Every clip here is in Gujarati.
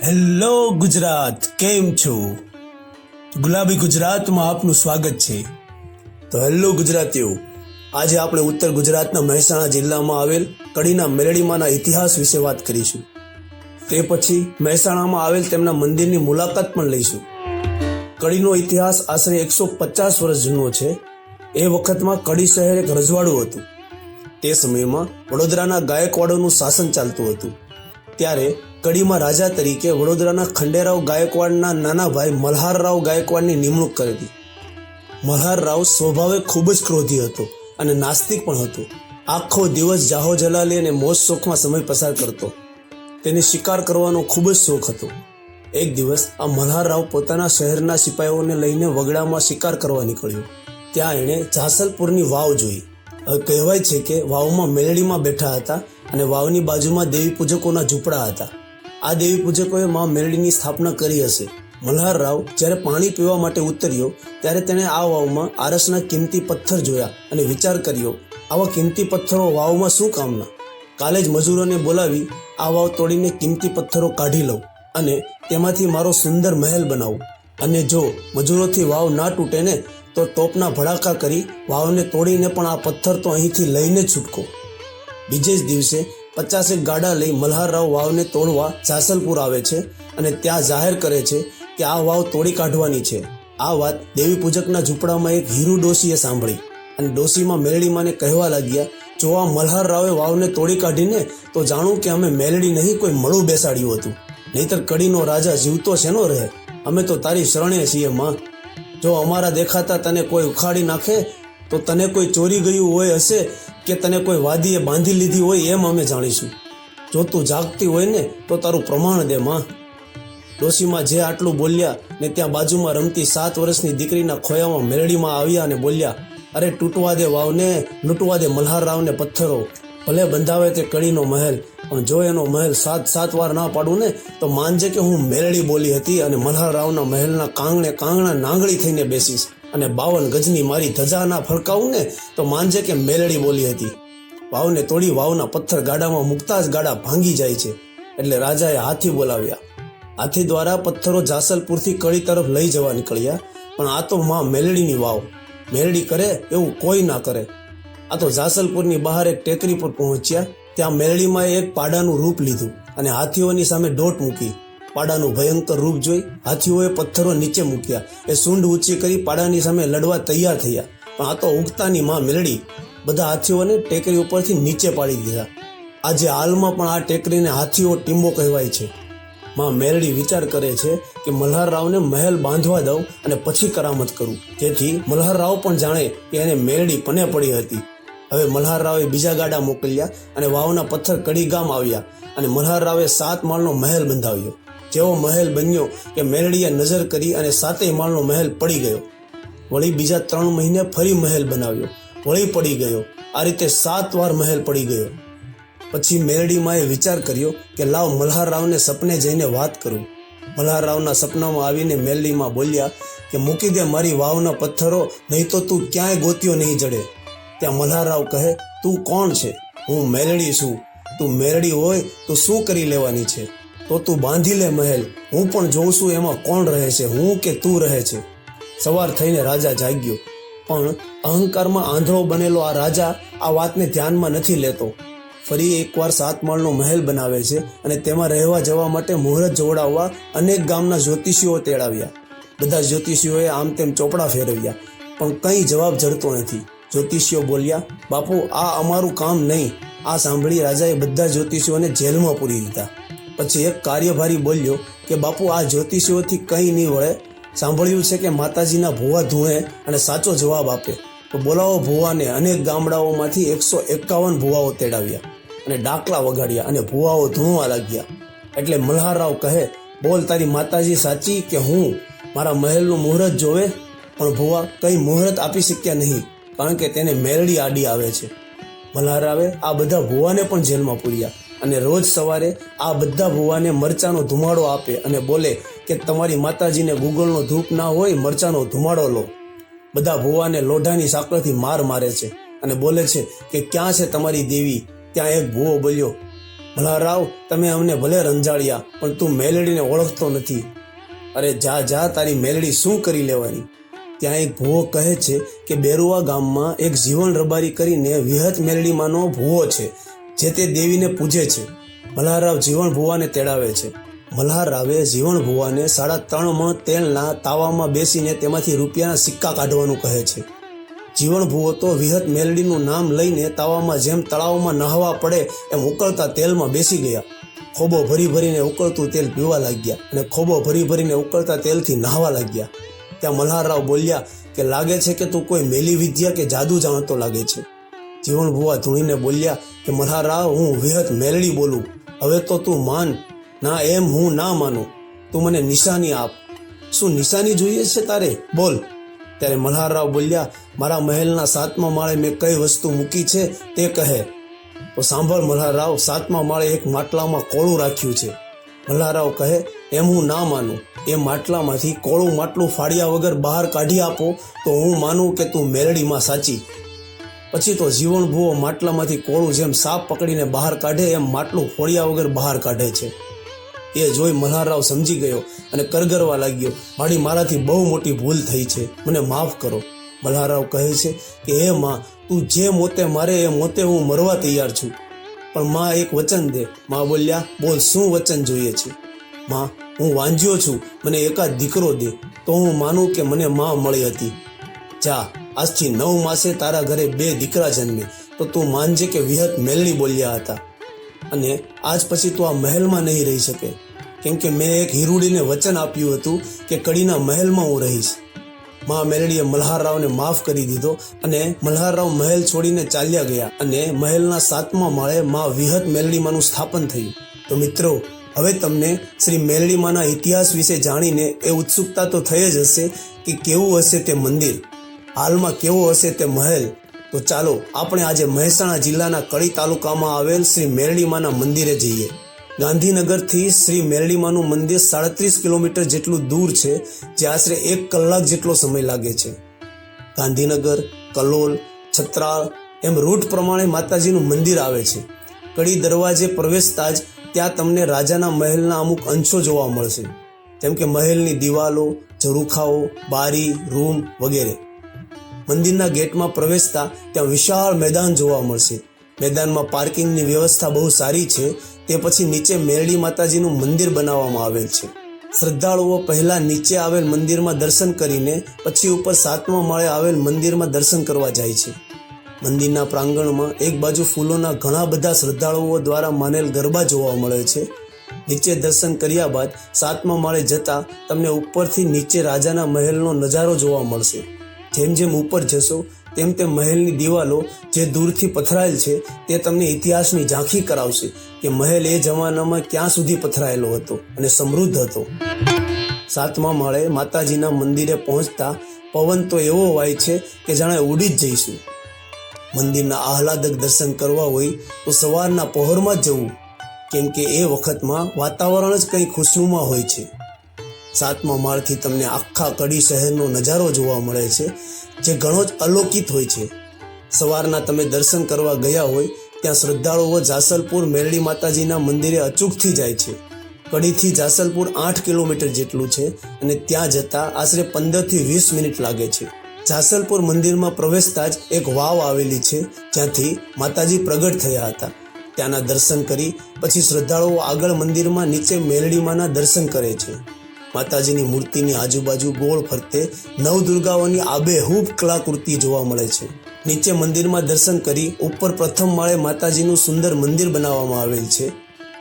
હેલો ગુજરાત, કેમ છો? ગુલાબી ગુજરાતમાં આપનું સ્વાગત છે. તો હેલો ગુજરાતીઓ, આજે આપણે ઉત્તર ગુજરાતના મહેસાણા જિલ્લામાં આવેલ કડીના મેલડીમાના ઇતિહાસ વિશે વાત કરીશું. તે પછી મહેસાણામાં આવેલ તેમના મંદિરની મુલાકાત પણ લઈશું. કડીનો ઇતિહાસ આશરે 150 વર્ષ જૂનો છે. એ વખતમાં કડી શહેર એક રજવાડું હતું. તે સમયમાં વડોદરાના ગાયકવાડોનું શાસન ચાલતું હતું. ત્યારે કડીમાં રાજા તરીકે વડોદરાના ખંડેરાવ ગાયકવાડના નાના ભાઈ મલ્હારરાવ ગાયકવાડની નિમણૂક કરેલી. મલ્હારરાવ સ્વભાવે ખૂબ જ ક્રોધી હતો અને નાસ્તિક પણ હતો. આખો દિવસ જાહો જલાલી અને મોજ શોખમાં સમય પસાર કરતો. તેને શિકાર કરવાનો ખૂબ જ શોખ હતો. એક દિવસ આ મલ્હારરાવ પોતાના શહેરના સિપાહીઓને લઈને વગડામાં શિકાર કરવા નીકળ્યો. ત્યાં એણે જાસલપુરની વાવ જોઈ. હવે કહેવાય છે કે વાવમાં મેલડીમાં બેઠા હતા અને વાવની બાજુમાં દેવી પૂજકોના ઝૂંપડા હતા. આ દેવી પૂજકોએ માં મેલડીની સ્થાપના કરી હશે. મલ્હારરાવ જ્યારે પાણી પીવા માટે ઉતર્યો ત્યારે તેણે આ વાવમાં આરસના કિંમતી પથ્થર જોયા અને વિચાર કર્યો, આવા કિંમતી પથ્થરો વાવમાં શું કામના? કાલે જ મજૂરોને બોલાવી આ વાવ તોડીને કિંમતી પથ્થરો કાઢી લઉં અને તેમાંથી મારો સુંદર મહેલ બનાવું. અને જો મજૂરોથી વાવ ના તૂટે ને તો તોપના ભડાકા કરી વાવને તોડીને પણ આ પથ્થર તો અહીંથી લઈને છૂટકો. બીજે જ દિવસે 50 ગાડા લઈ મલ્હારરાવ વાવને તોડવા જાસલપુર આવે છે અને ત્યાં જાહેર કરે છે કે આ વાવ તોડી કાઢવાની છે. આ વાત દેવી પૂજકના ઝૂંપડામાં એક હીરુ ડોશીએ સાંભળી અને ડોશીમાં મેલડીમાંને કહેવા લાગ્યા, જો આ મલ્હારરાવે વાવને તોડી કાઢીને તો જાણું કે અમે મેલડી નહીં કોઈ મળું બેસાડ્યું હતું, નહીતર કડીનો રાજા જીવતો શેનો રહે? અમે તો તારી શરણે છીએ માં. જો અમારા દેખાતા તને કોઈ ઉખાડી નાખે તો તને કોઈ ચોરી ગયું હોય હશે કે તને કોઈ વાદીએ બાંધી લીધી હોય એમ અમે જાણીશું. જો તું જાગતી હોય ને તો તારું પ્રમાણ દે માં. ડોશીમાં જે આટલું બોલ્યા ને ત્યાં બાજુમાં રમતી 7 વર્ષની દીકરીના ખોયામાં મેલડીમાં આવ્યા અને બોલ્યા, અરે તૂટવા દે વાવને, લૂંટવા દે મલ્હારરાવને પથ્થરો. ભલે બંધાવે તે કડીનો મહેલ, પણ જો એનો મહેલ 7 વાર ના પાડું ને તો માનજે કે હું મેલડી બોલી હતી અને મલ્હારરાવના મહેલના કાંગણા નાંગળી થઈને બેસીશ. અને 52 ગજની મારી ધજા ના ફરકાવું ને તો માનજે કે મેલડી બોલી હતી. વાવને તોડી વાવના પથ્થર ગાડામાં મૂકતા જ ગાડા ભાંગી જાય છે. એટલે રાજાએ હાથી બોલાવ્યા. હાથી દ્વારા પથ્થરો જાસલપુરથી કડી તરફ લઈ જવા નીકળ્યા. પણ આ તો માં મેલડીની વાવ, મેલડી કરે એવું કોઈ ના કરે. આ તો જાસલપુરની બહાર એક ટેકરી પર પહોંચ્યા. ત્યાં મેલડીમાં એક પાડાનું રૂપ લીધું અને હાથીઓની સામે દોટ મૂકી. પાડાનું ભયંકર રૂપ જોઈ હાથીઓએ પથ્થરો નીચે મૂક્યા. એ સૂંઢ ઊંચી કરી પાડાની સામે લડવા તૈયાર થયા. પણ આ તો ઉગતાની માં મેલડી બધા હાથીઓને ટેકરી ઉપરથી નીચે પાડી દીધા. આજે હાલમાં પણ આ ટેકરીને હાથીઓ ટીંબો કહેવાય છે. માં મેલડી વિચાર કરે છે કે મલ્હારરાવને મહેલ બાંધવા દઉં અને પછી કરામત કરું, જેથી મલ્હારરાવ પણ જાણે કે એને મેલડી પને પડી હતી. હવે મલ્હારરાવે બીજા ગાડા મોકલ્યા અને વાવના પથ્થર કડી ગામ આવ્યા અને મલ્હારરાવે 7 માળનો મહેલ બંધાવ્યો. જેવો મહેલ બન્યો કે મેલડીએ નજર કરી અને 7 માળનો મહેલ પડી ગયો. વળી બીજા 3 મહિને ફરી મહેલ બનાવ્યો, વળી પડી ગયો. આ રીતે 7 વાર મહેલ પડી ગયો. પછી મેલડીમાએ વિચાર કર્યો કે લાવ મલ્હારરાવને સપને જઈને વાત કરું. મલ્હારરાવના સપનામાં આવીને મેલડીમાં બોલ્યા કે મૂકી દે મારી વાવના પથ્થરો, નહીં તો તું ક્યાંય ગોત્યો નહીં જડે. ત્યાં મલ્હારરાવ કહે, તું કોણ છે? હું મેલડી છું. તું મેલડી હોય તો શું કરી લેવાની છે? તો તું બાંધી લે મહેલ, હું પણ જોઉં છું એમાં કોણ રહે છે, હું કે તું રહે છે. સવાર થઈને રાજા જાગ્યો, પણ અહંકારમાં આંધળો બનેલો આ રાજા આ વાતને ધ્યાનમાં નથી લેતો. ફરી એકવાર 7 માળનો મહેલ બનાવે છે અને તેમાં રહેવા જવા માટે મુહૂર્ત જોડાવવા અનેક ગામના જ્યોતિષીઓ તેડાવ્યા. બધા જ્યોતિષીઓએ આમ તેમ ચોપડા ફેરવ્યા, પણ કંઈ જવાબ જડતો નથી. જ્યોતિષીઓ બોલ્યા, બાપુ આ અમારું કામ નહીં. આ સાંભળી રાજાએ બધા જ્યોતિષીઓને જેલમાં પૂરી દીધા. પછી એક કાર્યભારી બોલ્યો કે બાપુ આ જ્યોતિષીઓથી કંઈ નહીં વળે. સાંભળ્યું છે કે માતાજીના ભુવા ધૂણે અને સાચો જવાબ આપે. તો બોલાવો ભુવાને. અનેક ગામડાઓમાંથી 151 ભુવાઓ તેડાવ્યા અને ડાકલા વગાડ્યા અને ભુવાઓ ધૂણવા લાગ્યા. એટલે મલ્હારરાવ કહે, બોલ તારી માતાજી સાચી કે હું? મારા મહેલનું મુહૂર્ત જોવે. પણ ભુવા કંઈ મુહૂર્ત આપી શક્યા નહીં, કારણ કે તેને મેલડી આડી આવે છે. મલ્હારરાવે આ બધા ભુવાને પણ જેલમાં પૂર્યા અને રોજ સવારે આ બધા ભુવાને મરચાનો ધુમાડો આપે અને બોલે કે તમારી માતાજીને ગુગળનો ધૂપ ના હોય, મરચાનો ધુમાડો લો. બધા ભુવાને લોઢાની સાંકળથી મારે છે અને બોલે છે કે ક્યાં છે તમારી દેવી? ત્યાં એક ભુવો બોલ્યો, મલ્હારરાવ, તમે અમને ભલે રંજાડ્યા, પણ તું મેલડીને ઓળખતો નથી. અરે જા જા, તારી મેલડી શું કરી લેવાની. ત્યાં એક ભૂવો કહે છે કે બેરુવા ગામમાં એક જીવન રબારી કરીને વિહત મેલડીમાંનો ભૂવો છે, જે તે દેવીને પૂજે છે. મલ્હારરાવ જીવન ભૂવાને તેડાવે છે. મલ્હારરાવે જીવન ભૂવાને 3.5 મણ તેલના તાવામાં બેસીને તેમાંથી રૂપિયાના સિક્કા કાઢવાનું કહે છે. જીવન ભૂવો તો વિહત મેલડીનું નામ લઈને તાવામાં જેમ તળાવમાં નહાવા પડે એમ ઉકળતા તેલમાં બેસી ગયા. ખોબો ભરી ભરીને ઉકળતું તેલ પીવા લાગ્યા અને ખોબો ભરી ભરીને ઉકળતા તેલથી નહાવા લાગ્યા. ત્યાં મલ્હારરાવ બોલ્યા કે લાગે છે કે તું કોઈ મેલી વિદ્યા કે જાદુ જાણતો લાગે છે. જીવન ભૂવા ધૂણીને બોલ્યા કે મલ્હારરાવ, હું વિહત મેલડી બોલું. હવે તો તું માન. ના, એમ હું ના માનું. તું મને નિશાની આપ. શું નિશાની જોઈએ છે તારે? બોલ. ત્યારે મલ્હારરાવ બોલ્યા, મારા મહેલના 7મા માળે મેં કઈ વસ્તુ મૂકી છે તે કહે. તો સાંભળ મલ્હારરાવ, 7મા માળે એક માટલામાં કોળું રાખ્યું છે. મલ્હારરાવ કહે, એમ હું ના માનું. એ માટલામાંથી કોળું માટલું ફાડ્યા વગર બહાર કાઢી આપો તો હું માનું કે તું મેલડીમાં સાચી. પછી તો જીવન ભૂવો માટલામાંથી કોળું જેમ સાપ પકડીને બહાર કાઢે એમ માટલું ફોડ્યા વગર બહાર કાઢે છે. એ જોઈ મલ્હારરાવ સમજી ગયો અને કરગરવા લાગ્યો, મારાથી બહુ મોટી ભૂલ થઈ છે, મને માફ કરો. મલ્હારરાવ કહે છે કે હે માં, તું જે મોતે મારે એ મોતે હું મરવા તૈયાર છું, પણ માં એક વચન દે. માં બોલ્યા, બોલ, શું વચન જોઈએ છે? માં, હું વાંજ્યો છું, મને એકાદ દીકરો દે તો હું માનું કે મને માં મળી હતી. જા, આજથી 9 માસે તારા ઘરે 2 દીકરા જન્મે તો તું માનજે કે વિહત મેલડી બોલ્યા હતા. અને આજ પછી તું આ મહેલમાં નહીં રહી શકે, કેમ કે મેં એક હીરુડીને વચન આપ્યું હતું કે કડીના મહેલમાં હું રહીશ. માં મેલડીએ મલ્હારરાવને માફ કરી દીધો અને મલ્હારરાવ મહેલ છોડીને ચાલ્યા ગયા અને મહેલના 7મા માળે માં વિહત મેલડીમાંનું સ્થાપન થયું. તો મિત્રો, હવે તમને શ્રી મેલડીમાંના ઇતિહાસ વિશે જાણીને એ ઉત્સુકતા તો થઈ જ હશે કે કેવું હશે તે મંદિર, હાલમાં કેવો હશે તે મહેલ. તો ચાલો આપણે આજે મહેસાણા જિલ્લાના કડી તાલુકામાં આવેલ શ્રી મેલડીમાંના મંદિરે જઈએ. ગાંધીનગરથી શ્રી મેલડીમાંનું મંદિર 37 કિલોમીટર જેટલું દૂર છે, જે આશરે 1 કલાક જેટલો સમય લાગે છે. ગાંધીનગર, કલોલ, છત્રાળ એમ રૂટ પ્રમાણે માતાજીનું મંદિર આવે છે. કડી દરવાજે પ્રવેશતા જ ત્યાં તમને રાજાના મહેલના અમુક અંશો જોવા મળશે, જેમ કે મહેલની દિવાલો, ઝરૂખાઓ, બારી, રૂમ વગેરે. મંદિરના ગેટમાં પ્રવેશતા ત્યાં વિશાળ મેદાન જોવા મળશે. મેદાનમાં પાર્કિંગની વ્યવસ્થા બહુ સારી છે. તે પછી નીચે મેલડી માતાજીનું મંદિર બનાવવામાં આવેલ છે. શ્રદ્ધાળુઓ પહેલા નીચે આવેલ મંદિરમાં દર્શન કરીને પછી ઉપર 7મા માળે આવેલ મંદિરમાં દર્શન કરવા જાય છે. મંદિરના પ્રાંગણમાં એક બાજુ ફૂલોના ઘણા બધા શ્રદ્ધાળુઓ દ્વારા માનેલ ગરબા જોવા મળે છે. નીચે દર્શન કર્યા બાદ 7મા માળે જતા તમને ઉપરથી નીચે રાજાના મહેલનો નજારો જોવા મળશે. જેમ જેમ ઉપર જશો તેમ તેમ મહેલની દિવાલો જે દૂરથી પથરાયેલ છે તે તમને ઇતિહાસની ઝાંખી કરાવશે કે મહેલ એ જમાનામાં ક્યાં સુધી પથરાયેલો હતો અને સમૃદ્ધ હતો. 7મા માળે માતાજીના મંદિરે પહોંચતા પવન તો એવો વાય છે કે જાણે ઉડી જ જઈશું. મંદિરના આહલાદક દર્શન કરવા હોય તો સવારના પહોરમાં જ જવું, કેમ કે એ વખતમાં વાતાવરણ જ કંઈ ખુશનુમા હોય છે. 7મા માળથી તમને આખા કડી શહેરનો નજારો જોવા મળે છે, જે ઘણો જ અલૌકિક હોય છે. સવારના તમે દર્શન કરવા ગયા હોય ત્યાં શ્રદ્ધાળુઓ જાસલપુર મેલડી માતાજીના મંદિરે અચૂકથી જાય છે. કડીથી જાસલપુર 8 કિલોમીટર જેટલું છે અને ત્યાં જતાં આશરે 15 થી 20 મિનિટ લાગે છે. જાસલપુર મંદિરમાં પ્રવેશતા જ એક વાવ આવેલી છે, જ્યાંથી માતાજી પ્રગટ થયા હતા. ત્યાંના દર્શન કરી પછી શ્રદ્ધાળુઓ આગળ મંદિરમાં નીચે મેલડીમાંના દર્શન કરે છે. માતાજીની મૂર્તિની આજુબાજુ ગોળ ફરતે નવદુર્ગાઓની આબેહૂબ કલાકૃતિ જોવા મળે છે. નીચે મંદિરમાં દર્શન કરી ઉપર પ્રથમ માળે માતાજીનું સુંદર મંદિર બનાવવામાં આવેલ છે.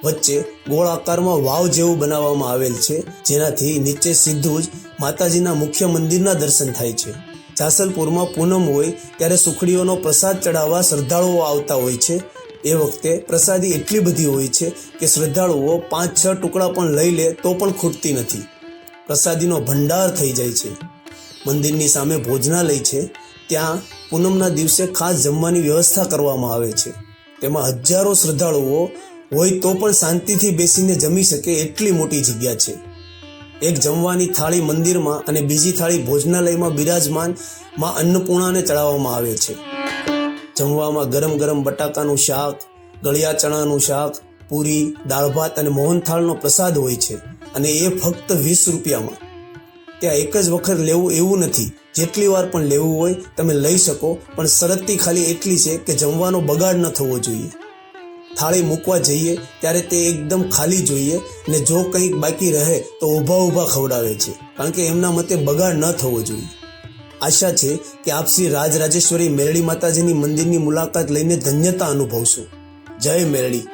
વચ્ચે ગોળ આકારમાં વાવ જેવું બનાવવામાં આવેલ છે, જેનાથી નીચે સીધું જ માતાજીના મુખ્ય મંદિરના દર્શન થાય છે. જાસલપુરમાં પૂનમ હોય ત્યારે સુખડીઓનો પ્રસાદ ચડાવવા શ્રદ્ધાળુઓ આવતા હોય છે. એ વખતે પ્રસાદી એટલી બધી હોય છે કે શ્રદ્ધાળુઓ 5-6 ટુકડા પણ લઈ લે તો પણ ખૂટતી નથી. પ્રસાદીનો ભંડાર થઈ જાય છે. મંદિરની સામે ભોજનાલય છે, ત્યાં પૂનમના દિવસે ખાસ જમવાની વ્યવસ્થા કરવામાં આવે છે. તેમાં હજારો શ્રદ્ધાળુઓ હોય તો પણ શાંતિથી બેસીને જમી શકે એટલી મોટી જગ્યા છે. એક જમવાની થાળી મંદિરમાં અને બીજી થાળી ભોજનાલયમાં બિરાજમાન માં અન્નપૂર્ણાને ચડાવવામાં આવે છે. જમવામાં ગરમ ગરમ બટાકાનું શાક, ગળિયા ચણાનું શાક, પૂરી, દાળ ભાત અને મોહનથાળનો પ્રસાદ હોય છે અને એ ફક્ત 20 રૂપિયામાં. ત્યાં એક જ વખત લેવું એવું નથી, જેટલી વાર પણ લેવું હોય તમે લઈ શકો, પણ શરતી ખાલી એટલી છે કે જમવાનો બગાડ ન થવો જોઈએ. થાળી મૂકવા જઈએ ત્યારે તે એકદમ ખાલી જોઈએ અને જો કંઈક બાકી રહે તો ઊભા ખવડાવે છે, કારણ કે એમના મતે બગાડ ન થવો જોઈએ. આશા છે કે આપ શ્રી રાજરાજેશ્વરી મેરડી માતાજીની મંદિરની મુલાકાત લઈને ધન્યતા અનુભવશો. જય મેરડી.